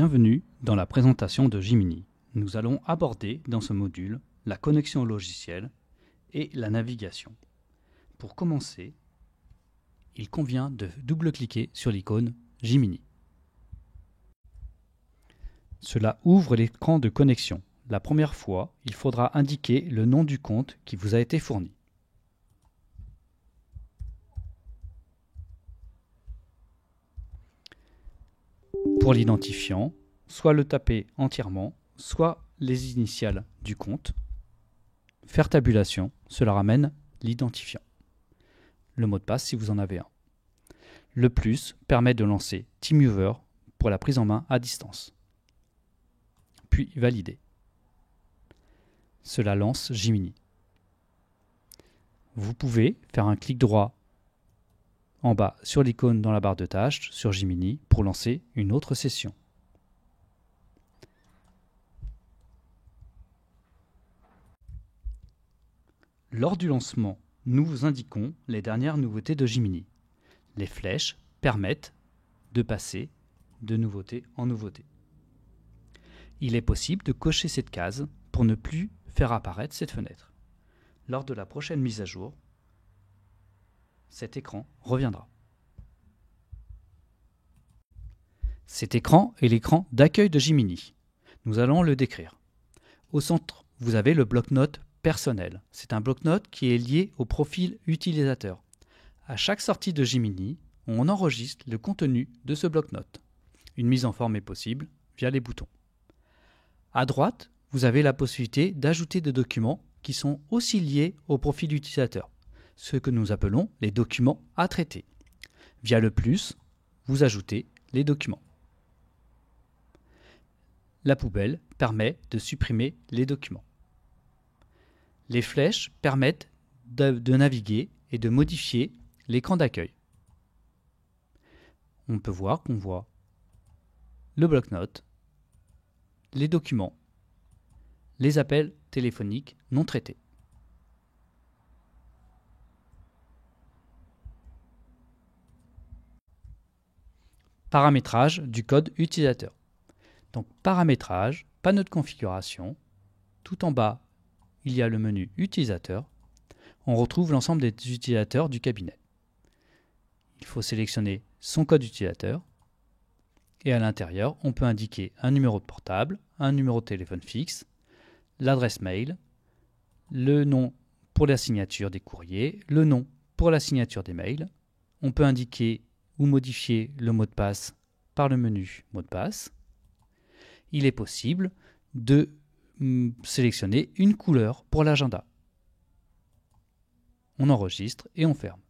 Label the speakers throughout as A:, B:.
A: Bienvenue dans la présentation de Jiminy. Nous allons aborder dans ce module la connexion au logiciel et la navigation. Pour commencer, il convient de double-cliquer sur l'icône Jiminy. Cela ouvre l'écran de connexion. La première fois, il faudra indiquer le nom du compte qui vous a été fourni. Pour l'identifiant, soit le taper entièrement, soit les initiales du compte. Faire tabulation, cela ramène l'identifiant. Le mot de passe si vous en avez un. Le plus permet de lancer TeamViewer pour la prise en main à distance. Puis valider. Cela lance Jiminy. Vous pouvez faire un clic droit en bas sur l'icône dans la barre de tâches sur Jiminy pour lancer une autre session. Lors du lancement, nous vous indiquons les dernières nouveautés de Jiminy. Les flèches permettent de passer de nouveauté en nouveauté. Il est possible de cocher cette case pour ne plus faire apparaître cette fenêtre. Lors de la prochaine mise à jour, cet écran reviendra. Cet écran est l'écran d'accueil de Jiminy. Nous allons le décrire. Au centre, vous avez le bloc-notes personnel. C'est un bloc-notes qui est lié au profil utilisateur. À chaque sortie de Jiminy, on enregistre le contenu de ce bloc-notes. Une mise en forme est possible via les boutons. À droite, vous avez la possibilité d'ajouter des documents qui sont aussi liés au profil utilisateur, ce que nous appelons les documents à traiter. Via le plus, vous ajoutez les documents. La poubelle permet de supprimer les documents. Les flèches permettent de naviguer et de modifier l'écran d'accueil. On peut voir qu'on voit le bloc-notes, les documents, les appels téléphoniques non traités. Paramétrage du code utilisateur. Donc paramétrage, panneau de configuration. Tout en bas, il y a le menu utilisateur. On retrouve l'ensemble des utilisateurs du cabinet. Il faut sélectionner son code utilisateur. Et à l'intérieur, on peut indiquer un numéro de portable, un numéro de téléphone fixe, l'adresse mail, le nom pour la signature des courriers, le nom pour la signature des mails. On peut indiquer ou modifier le mot de passe par le menu mot de passe. Il est possible de sélectionner une couleur pour l'agenda. On enregistre et on ferme.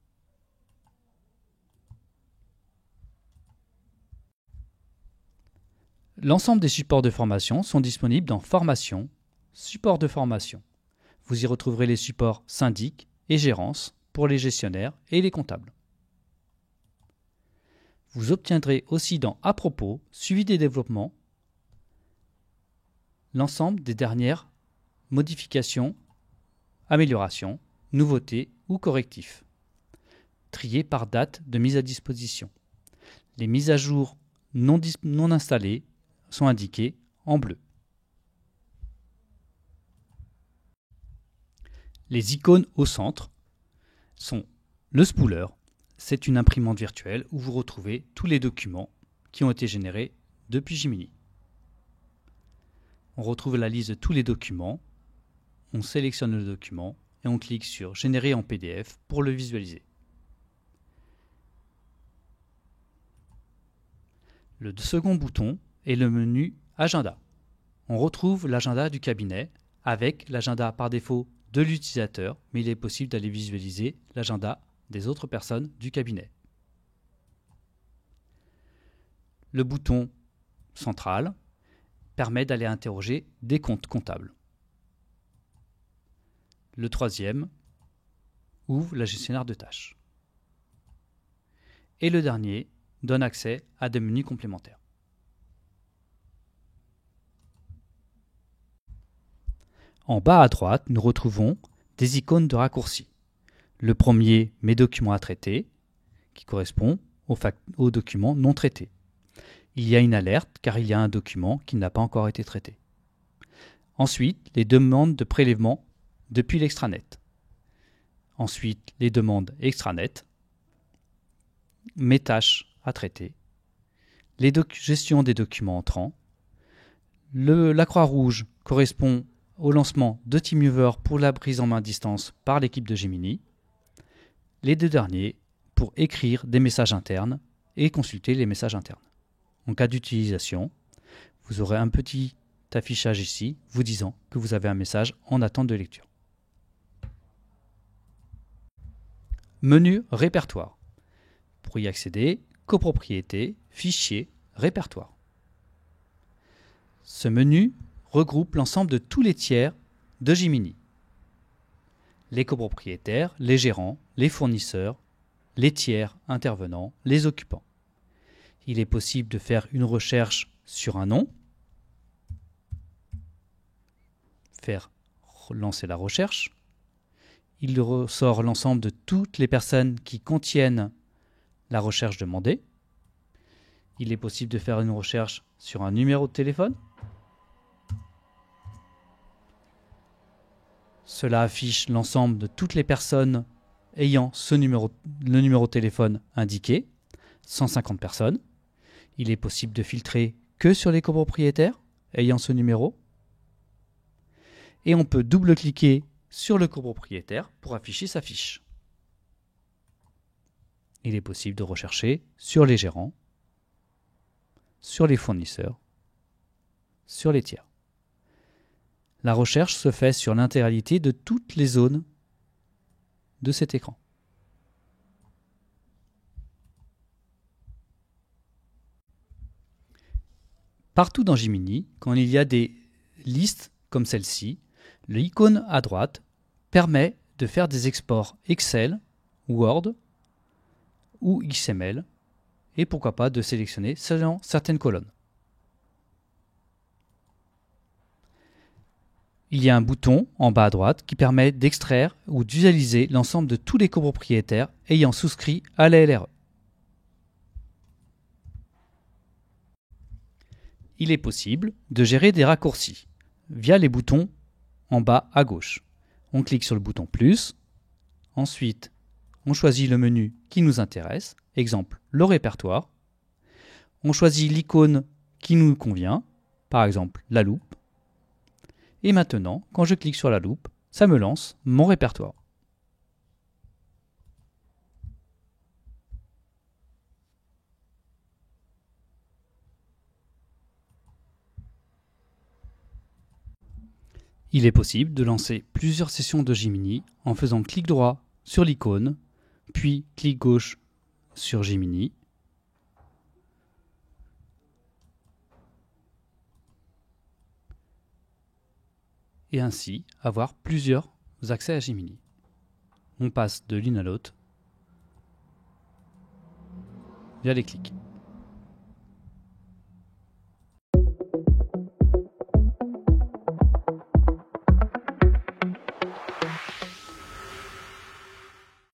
A: L'ensemble des supports de formation sont disponibles dans Formation, Support de formation. Vous y retrouverez les supports syndic et gérance pour les gestionnaires et les comptables. Vous obtiendrez aussi dans À propos, suivi des développements, l'ensemble des dernières modifications, améliorations, nouveautés ou correctifs, triés par date de mise à disposition. Les mises à jour non installées sont indiquées en bleu. Les icônes au centre sont le spooler. C'est une imprimante virtuelle où vous retrouvez tous les documents qui ont été générés depuis Jiminy. On retrouve la liste de tous les documents, on sélectionne le document et on clique sur Générer en PDF pour le visualiser. Le second bouton est le menu Agenda. On retrouve l'agenda du cabinet avec l'agenda par défaut de l'utilisateur, mais il est possible d'aller visualiser l'agenda des autres personnes du cabinet. Le bouton central permet d'aller interroger des comptes comptables. Le troisième ouvre la gestionnaire de tâches. Et le dernier donne accès à des menus complémentaires. En bas à droite, nous retrouvons des icônes de raccourcis. Le premier, Mes documents à traiter, qui correspond aux documents non traités. il y a une alerte car il y a un document qui n'a pas encore été traité. Ensuite, les demandes de prélèvement depuis l'extranet. Ensuite, les demandes extranet, mes tâches à traiter, gestion des documents entrants. La croix rouge correspond au lancement de TeamViewer pour la prise en main à distance par l'équipe de Gemini. Les deux derniers pour écrire des messages internes et consulter les messages internes. En cas d'utilisation, vous aurez un petit affichage ici vous disant que vous avez un message en attente de lecture. Menu répertoire. Pour y accéder, copropriété, fichier, répertoire. Ce menu regroupe l'ensemble de tous les tiers de Gemini. Les copropriétaires, les gérants, les fournisseurs, les tiers intervenants, les occupants. Il est possible de faire une recherche sur un nom, faire lancer la recherche. Il ressort l'ensemble de toutes les personnes qui contiennent la recherche demandée. Il est possible de faire une recherche sur un numéro de téléphone. Cela affiche l'ensemble de toutes les personnes ayant le numéro de téléphone indiqué, 150 personnes. Il est possible de filtrer que sur les copropriétaires ayant ce numéro. Et on peut double-cliquer sur le copropriétaire pour afficher sa fiche. Il est possible de rechercher sur les gérants, sur les fournisseurs, sur les tiers. La recherche se fait sur l'intégralité de toutes les zones de cet écran. Partout dans Gemini, quand il y a des listes comme celle-ci, l'icône à droite permet de faire des exports Excel, Word ou XML et pourquoi pas de sélectionner selon certaines colonnes. Il y a un bouton en bas à droite qui permet d'extraire ou d'utiliser l'ensemble de tous les copropriétaires ayant souscrit à la LRE. Il est possible de gérer des raccourcis via les boutons en bas à gauche. On clique sur le bouton plus, ensuite on choisit le menu qui nous intéresse, exemple le répertoire. On choisit l'icône qui nous convient, par exemple la loupe. Et maintenant, quand je clique sur la loupe, ça me lance mon répertoire. Il est possible de lancer plusieurs sessions de Gemini en faisant clic droit sur l'icône, puis clic gauche sur Gemini. Et ainsi avoir plusieurs accès à Gemini. On passe de l'une à l'autre via les clics.